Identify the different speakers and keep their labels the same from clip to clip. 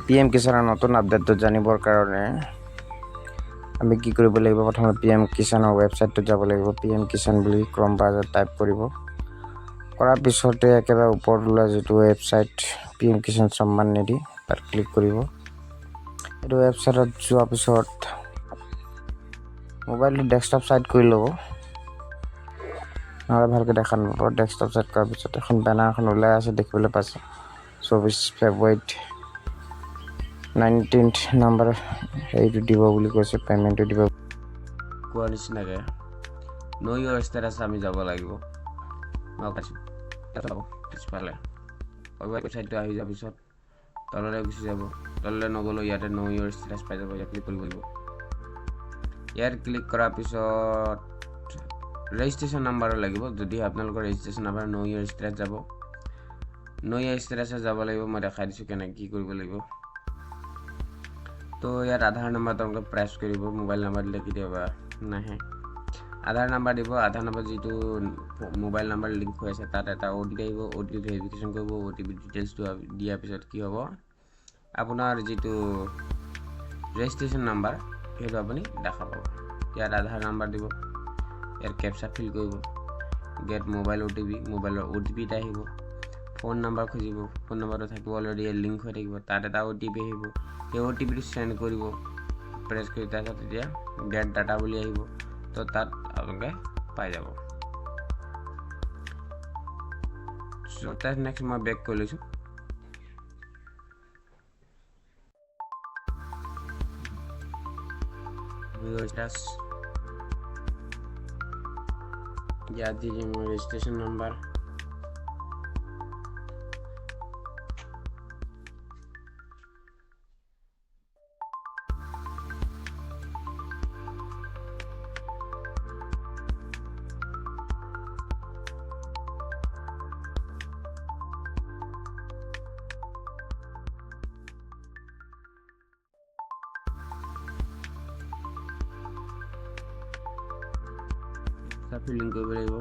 Speaker 1: PM কিষাণৰ নতুন আপডেটটো জানিবৰ কাৰণে আমি কি কৰিব লাগিব? প্ৰথমে PM কিষাণৰ ৱেবছাইটটোত যাব লাগিব। PM কিষাণ বুলি ক্ৰম ব্ৰাউজাৰত টাইপ কৰিব। কৰাৰ পিছতে একেবাৰে ওপৰত ওলোৱা যিটো ৱেবছাইট PM কিষাণ সন্মান নিধি তাত ক্লিক কৰিব। এইটো ৱেবছাইটত যোৱাৰ পিছত মোবাইলটো ডেস্কটপ ছাইড কৰি ল'ব। নহ'লে ভালকৈ দেখা নাপাব। ডেস্কটপ ছাইড কৰাৰ পিছত এখন বেনাৰ এখন ওলাই আছে দেখিবলৈ পাইছে। 24 ফেব্ৰুৱাৰীত 19th নাম্বাৰ হেৰিটো দিব বুলি কৈছে, পে'মেণ্টটো দিব কোৱাৰ নিচিনাকৈ ন' ইয়ৰ ষ্টেটাছ আমি যাব লাগিব। পিছফালে ৱেবছাইটটো আহি যোৱাৰ পিছত তললৈ গুচি যাব। তললৈ নগ'লেও ইয়াতে ন' ইয়ৰ ষ্টেটাছ পাই যাব। ইয়াত ক্লিক কৰিব লাগিব। ইয়াত ক্লিক কৰাৰ পিছত ৰেজিষ্ট্ৰেশ্যন নাম্বাৰো লাগিব। যদি আপোনালোকৰ ৰেজিষ্ট্ৰেশ্যন নাম্বাৰ ন' ইয়ৰ ষ্টেটাছ যাব, ন' ইয়ৰ ষ্টেটাছত যাব লাগিব। মই দেখাই দিছোঁ কেনেকৈ কি কৰিব লাগিব। তো ইয়াত আধাৰ নম্বৰ তেওঁলোকে প্ৰেছ কৰিব। মোবাইল নাম্বাৰ দিলে কেতিয়াবা নাহে। আধাৰ নাম্বাৰ দিব। আধাৰ নাম্বাৰ যিটো মোবাইল নাম্বাৰ লিংক হৈ আছে তাত এটা OTP আহিব। OTP ভেৰিফিকেশ্যন কৰিব। OTP ডিটেইলছটো দিয়াৰ পিছত কি হ'ব, আপোনাৰ যিটো ৰেজিষ্ট্ৰেশ্যন নাম্বাৰ সেইটো আপুনি দেখা পাব। ইয়াত আধাৰ নাম্বাৰ দিব। ইয়াত কেপচা ফিল কৰিব। গেট মোবাইল OTP, মোবাইলৰ OTP এটা আহিব। ফোন নাম্বাৰ খুজিব। ফোন নাম্বাৰটো থাকিব অলৰেডি লিংক হৈ থাকিব। তাত এটা OTP আহিব। সেই OTPটো চেণ্ড কৰিব। প্ৰেছ কৰি তাৰপিছত এতিয়া গেট ডাটা বুলি আহিব। তো তাত আপোনালোকে পাই যাব। তাৰ নেক্সট মই বেক কৰি লৈছোঁ। ইয়াত দি দিম মোৰ ৰেজিষ্ট্ৰেশ্যন নাম্বাৰ। ফিলিং কৰিব লাগিব।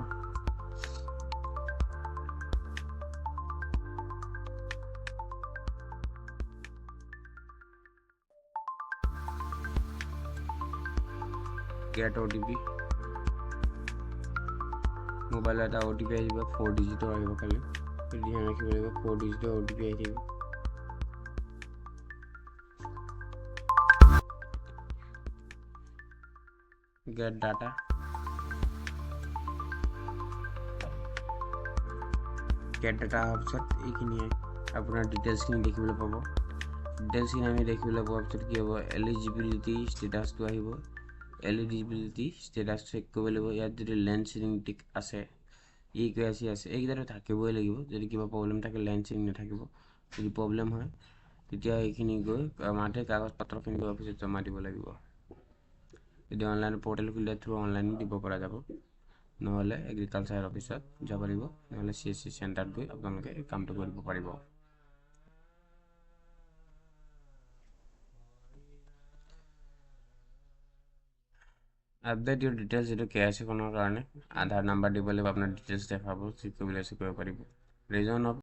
Speaker 1: গেট OTP, মোবাইলত এটা OTP আহিব। 4 ডিজিটৰ আহিব। খালি ধ্যান ৰাখিব লাগিব। 4 ডিজিটৰ OTP আহি থাকিব। গেট ডাটা, গেট ডাটা অহাৰ পিছত এইখিনি আপোনাৰ ডিটেইলছখিনি দেখিবলৈ পাব। ডিটেইলছখিনি আমি দেখিবলৈ পোৱাৰ পিছত কি হ'ব, এলিজিবিলিটি ষ্টেটাছটো আহিব। এলিজিবিলিটি ষ্টেটাছ চেক কৰিব লাগিব। ইয়াত যদি লেণ্ড চিলিং টিক আছে, EKYC আছে, এইকেইটাতো থাকিবই লাগিব। যদি কিবা প্ৰব্লেম থাকে, লেণ্ড চিলিং নাথাকিব। যদি প্ৰব্লেম হয় তেতিয়া এইখিনি গৈ মাটি কাগজ পত্ৰখিনি গৈ অফিচত জমা দিব লাগিব। যদি অনলাইন পৰ্টেল খুলিলে থ্ৰু অনলাইন দিব পৰা যাব। নহ'লে এগ্ৰিকালচাৰ অফিচত যাব লাগিব। নহ'লে CSC চেণ্টাৰত গৈ আপোনালোকে এই কামটো কৰিব পাৰিব। আপডেট ইউৰ ডিটেইলছ, যিটো KYC খনৰ কাৰণে আধাৰ নাম্বাৰ দিব লাগিব। আপোনাৰ ডিটেইলছ দেখাব, চেক কৰিবলৈ পাৰিব। Region of